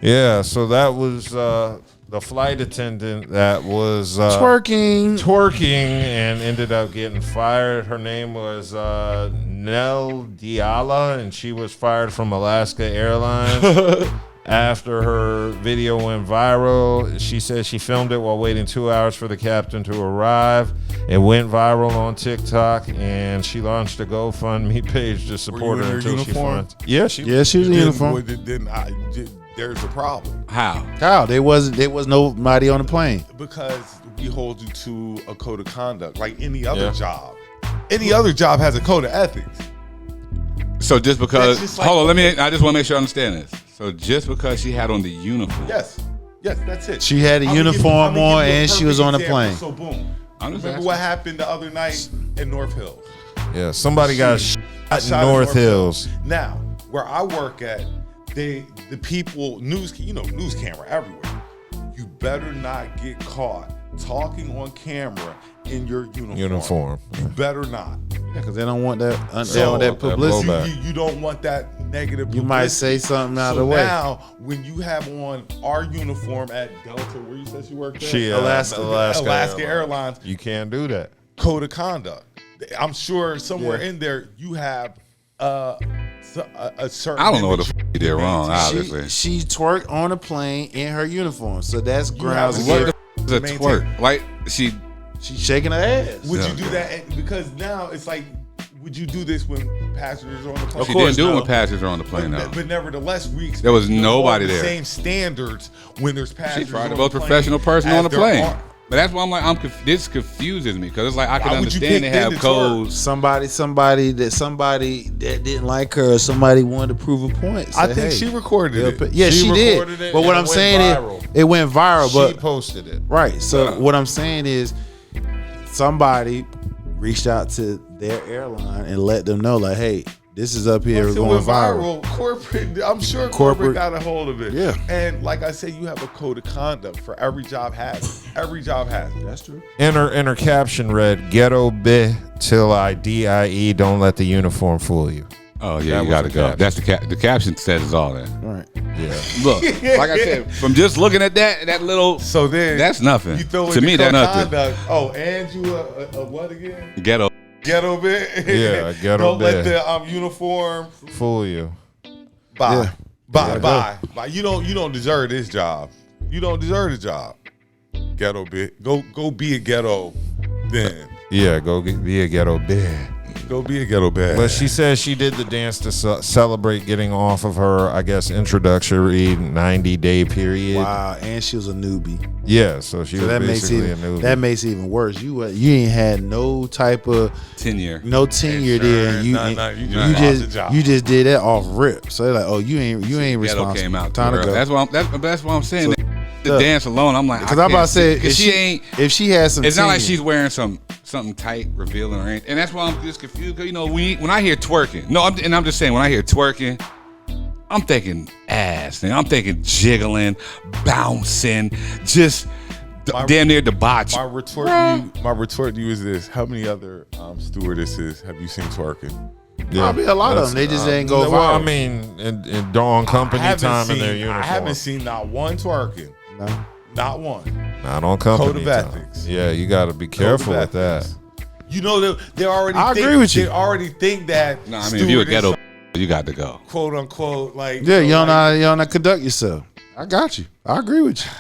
Yeah, so that was the flight attendant that was twerking and ended up getting fired. Her name was Nell Diala, and she was fired from Alaska Airlines after her video went viral. She said she filmed it while waiting 2 hours for the captain to arrive. It went viral on TikTok, and she launched a GoFundMe page to support her until she finds. Yeah, she was in uniform. There's a problem. How? There was nobody on the plane. Because we hold you to a code of conduct, like any other job. Any other job has a code of ethics. So just because, hold on, I just want to make sure I understand this. So just because she had on the uniform. Yes, that's it. She had a uniform on and she was on the plane. So boom. Remember what happened the other night in North Hills? Yeah, somebody got shot in North Hills. Now, where I work at, the people, news camera everywhere. You better not get caught talking on camera in your uniform. You better not. Yeah, because they don't want that. They don't want that publicity. You don't want that negative publicity. You might say something out of the way. Now, when you have on our uniform at Delta, where you said you worked at? Alaska Airlines. You can't do that. Code of conduct. I'm sure somewhere in there you have a certain. I don't know what the f you did wrong. Obviously, she twerked on a plane in her uniform, so that's grounds. What the f is a twerk? Like she's shaking her ass. Would you do that? Because now it's like, would you do this when passengers are on the plane? She didn't do it when passengers are on the plane. But nevertheress, there was nobody there. Same standards when there's passengers. She tried the most professional person on the plane. But that's why I'm like, this confuses me because it's like I can understand they have codes. Somebody that didn't like her, or somebody wanted to prove a point. I think she recorded it. Yeah, she did. But what I'm saying is, it went viral. But she posted it. Right. So what I'm saying is, somebody reached out to their airline and let them know, like, hey, this is up here going viral. I'm sure corporate got a hold of it. Yeah. And like I said, you have a code of conduct for every job has it. Every job has it. That's true. And her caption read, "Ghetto bit till I die. Don't let the uniform fool you." Oh yeah, you gotta go. That's the caption says all that. All right. Yeah. Look, like I said, from just looking at that little, so then that's nothing. You throw to me, that's nothing. Oh, and you a what again? Ghetto bit. Yeah, ghetto Don't bit. Let the uniform fool you. Bye. You don't deserve this job. You don't deserve the job. Ghetto bit. Go be a ghetto then. Yeah, be a ghetto bit. Go be a ghetto bad. But she says she did the dance to celebrate getting off of her, I guess, introductory 90-day period. Wow, and she was a newbie. Yeah, so she was basically a newbie. That makes it even worse. You ain't had no type of tenure. No tenure there. You just did that off rip. So they're like, oh, you ain't responsible. Came out. Time to go. That's what I'm saying. So, the dance alone, I'm like, because I'm about to say, if she has some, it's not like she's wearing something tight, revealing or anything, and that's why I'm just confused. Cause when I hear twerking, I'm just saying, when I hear twerking, I'm thinking ass, and I'm thinking jiggling, bouncing, just damn near debauch. My retort to you is this: how many other stewardesses have you seen twerking? Yeah, probably a lot of them. They just ain't go viral. Well, I mean, in dawn company time in their uniform. I haven't seen not one twerking. No. Not one. Not on company Code of time. ethics. Yeah, you got to be careful with that. You know, they already. I agree with you. They already think that. No, I mean, if you a ghetto, you got to go. Quote unquote, like. Yeah, you don't know conduct yourself. I got you. I agree with you.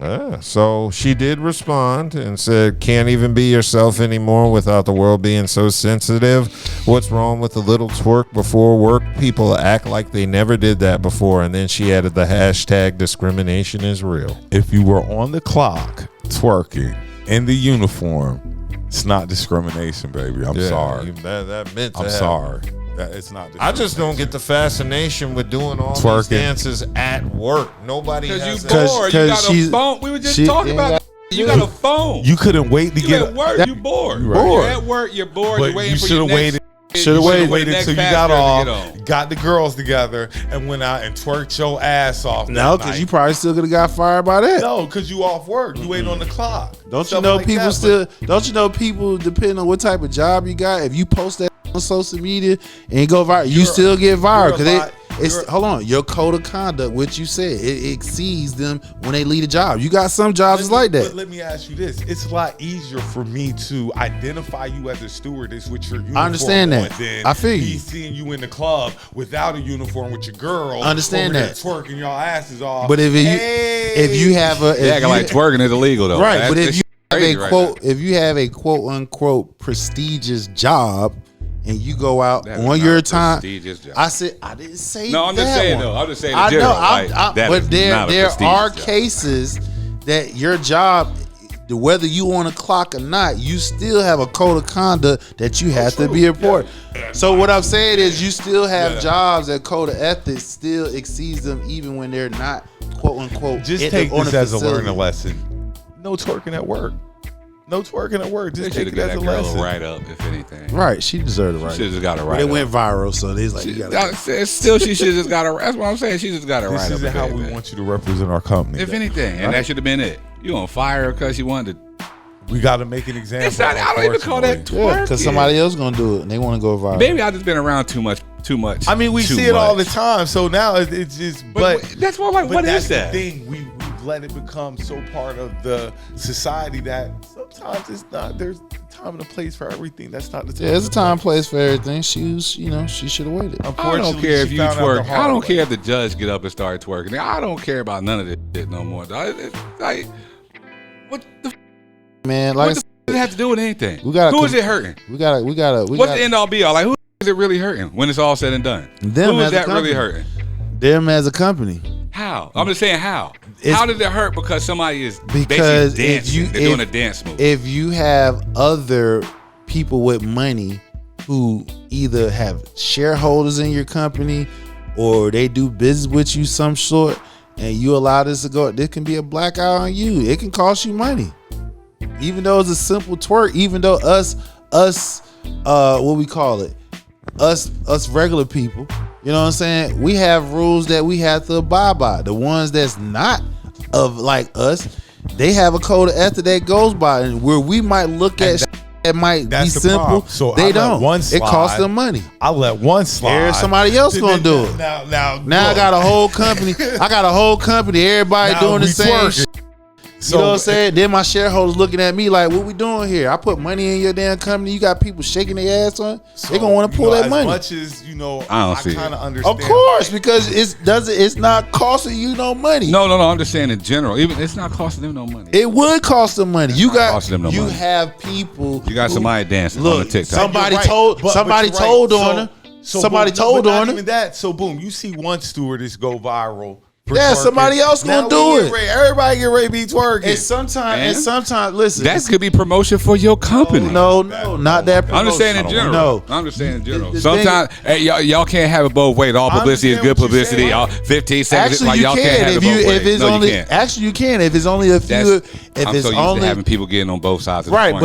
Yeah, so she did respond and said, "Can't even be yourself anymore without the world being so sensitive. What's wrong with a little twerk before work? People act like they never did that before." And then she added the hashtag discrimination is real. If you were on the clock twerking in the uniform, it's not discrimination, baby. I'm sorry. That meant to I'm sorry. It's not. I just don't get the fascination with doing all these dances at work. Nobody has that. Because you got a phone. We were just talking about that. You got a phone. You couldn't wait to get at work. You bored. Right. You're at work. You're bored. You're waiting for your next. Should have waited until you got off, got the girls together, and went out and twerked your ass off. No, because you probably still could have got fired by that. No, because you off work. You waiting on the clock. Don't you know people still? Don't you know people, depending on what type of job you got, if you post that on social media and go viral, you still get viral because hold on. Your code of conduct, what you said, it exceeds them when they leave a job. You got some jobs like that. But let me ask you this: it's a lot easier for me to identify you as a stewardess with your uniform. I understand that. Than I feel you. me seeing you in the club without a uniform with your girl. Understand over that. there twerking your asses off. But if you have a acting like twerking is illegal though. right, but if you have a right quote, if you have a quote unquote prestigious job and you go out on your time, I didn't say no. I'm that just saying one. though. I'm just saying. I general, know, like, but there are job. cases that your job, whether you on a clock or not, you still have a code of conduct that you have to be reported. Yeah. So what I'm saying is, you still have jobs that code of ethics still exceeds them, even when they're not quote unquote. Just take this as a learning lesson. No twerking at work. No twerking at work. Just take it as a lesson. Right up, if anything. Right, she deserved it. Right, she just got it right. It went viral, so they like. Still, she should just got it. That's what I'm saying. She just got it right. This is how we want you to represent our company. If anything, and that should have been it. You gonna fire her because she wanted to. We got to make an example. It's not, I don't even call that twerking. Because somebody else gonna do it, and they want to go viral. Maybe I just been around too much. I mean, we see it all the time. So now it's just. But that's what. Like, what is that? The thing we've let it become so part of the society that sometimes it's not. There's a time and a place for everything. That's not the time. Yeah, there's a time and place for everything. She should have waited. I don't care if you twerk. I don't care if the judge get up and start twerking. I don't care about none of this shit no more. It's like, what the man? Like, what does it have to do with anything? Who is it hurting? We gotta. What's the end all be all? Like, who is it really hurting when it's all said and done? Who is that really hurting? Them as a company. How? I'm just saying how. How does it hurt because somebody is because dancing? They're doing a dance move. If you have other people with money who either have shareholders in your company or they do business with you some sort, and you allow this to go, there can be a black eye on you. It can cost you money. Even though it's a simple twerk, even though us what we call it, us regular people, you know what I'm saying? We have rules that we have to abide by. The ones that's not of like us, they have a code of ethics that goes by, and where we might look at that might be simple. So they don't. It costs them money. I let one slide. There's somebody else gonna do it. Now I got a whole company. Everybody now doing the same shit. So, you know what I'm saying? Then my shareholders looking at me like, what we doing here? I put money in your damn company. You got people shaking their ass on. So, they gonna want to pull that money. As much as I kind of understand. Of course, because it's not costing you no money. No. I'm just saying in general. Even it's not costing them no money. It would cost them money. You money. have people. You got somebody dancing on the TikTok. Somebody told on her. Somebody told on her. Even that. So boom, you see one stewardess go viral. Yeah, somebody else gonna do it. Everybody get ready to be twerking. And sometimes, listen. That could be promotion for your company. No, not that promotion. I'm just saying in general. No. I'm just saying in general. Sometimes y'all can't have it both ways. All publicity is good publicity. All 15 seconds. Actually, y'all can't have it both ways. Actually, you can. If it's only a few. I'm so used to having people getting on both sides of the right, point,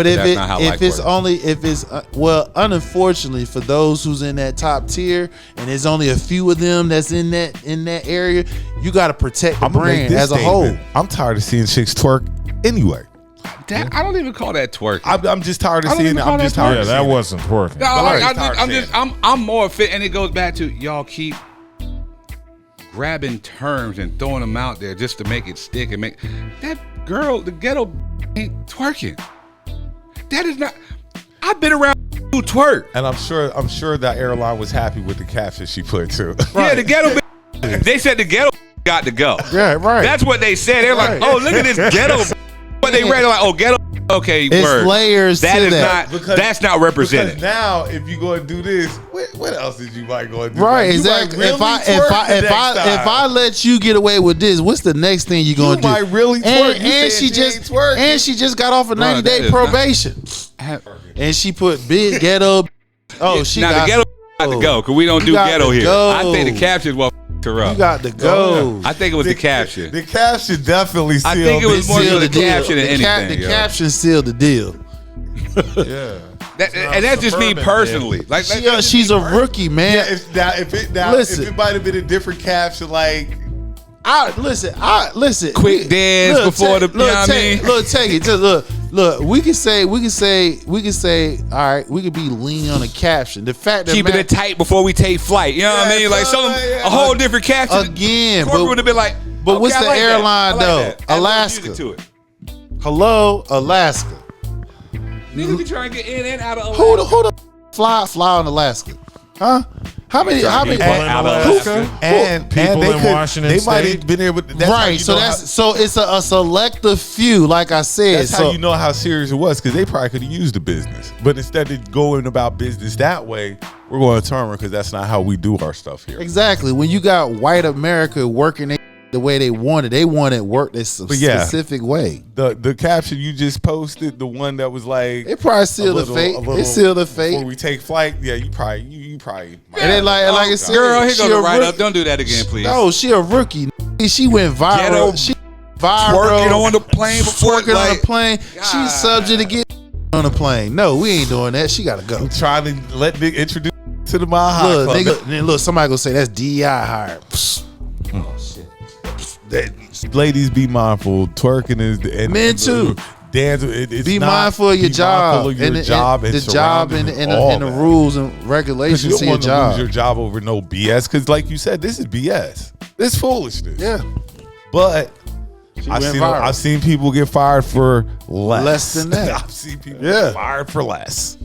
but unfortunately for those who's in that top tier, and there's only a few of them that's in that area, you got to protect the brand as a whole. I'm tired of seeing chicks twerk anyway. I don't even call that twerking. I'm just tired of seeing it. I'm just tired. Yeah, that wasn't twerking. No, I'm more fit, and it goes back to y'all keep grabbing terms and throwing them out there just to make it stick and make that girl, the ghetto ain't twerking. That is not. I've been around who twerk, and I'm sure that airline was happy with the caption she put too. Right. Yeah, the ghetto. They said the ghetto got to go. Yeah, right. That's what they said. They're like, oh, look at this ghetto. But they read it like, oh, ghetto. Okay, it's word. Layers that to is that. Not. That's not represented. Because now, if you go and do this, what else did you might go and do? Right, exactly. Really if I let you get away with this, what's the next thing you gonna do? You might really twerk. And she just got off a 90-day probation. And she put big ghetto. Oh, she now the ghetto got to go because we don't do ghetto here. I think the caption was. You got to go. I think it was the caption. The caption definitely sealed. I think it was more the caption than anything. The caption sealed the deal. Yeah. And that's just me personally. Yeah. Like she's a rookie, man. Yeah, if it might have been a different caption, like listen. Quick dance before the. You know what I mean? Look, take it. Just Look, we could say, all right, we could be leaning on a caption. The fact that keeping it tight before we take flight. You know what I mean? Like a whole different caption. Again, Corporate would have been like, but what's the airline though? Alaska. Hello, Alaska. Niggas be trying to get in and out of Alaska. Who the fly on Alaska? Huh? How many? Out of Alaska And people they in Washington they State. might have been able to, Right. So it's a selective few, like I said. That's how you know how serious it was, because they probably could have used the business. But instead of going about business that way, we're going to turn because that's not how we do our stuff here. Exactly. When you got white America working the way they wanted work this specific way. The caption you just posted, the one that was like, It probably sealed the fate. It sealed the fate. before we take flight. Yeah, you probably. And then like I said, Girl, here she goes the a write rookie. up. Don't do that again, please. No, she a rookie. She went viral. Ghetto She viral. Twerking on the plane before Twerking on like, the plane. She's subject to get on the plane. No, we ain't doing that. She gotta go. I'm trying to let Nick introduce to the Mile High Look, Club. nigga, look, somebody gonna say that's DEI hired. Oh shit. Ladies, be mindful. Twerking is the Men too. Dance. It's Be not, mindful of your be job. mindful of your job and the job and all the that. rules and Because regulations you to don't your want to job. lose your job over no BS. Because, like you said, this is BS. This foolishness. Yeah. But She went viral. I've seen people get fired for less. Less than that. I've seen people Yeah. get fired for less.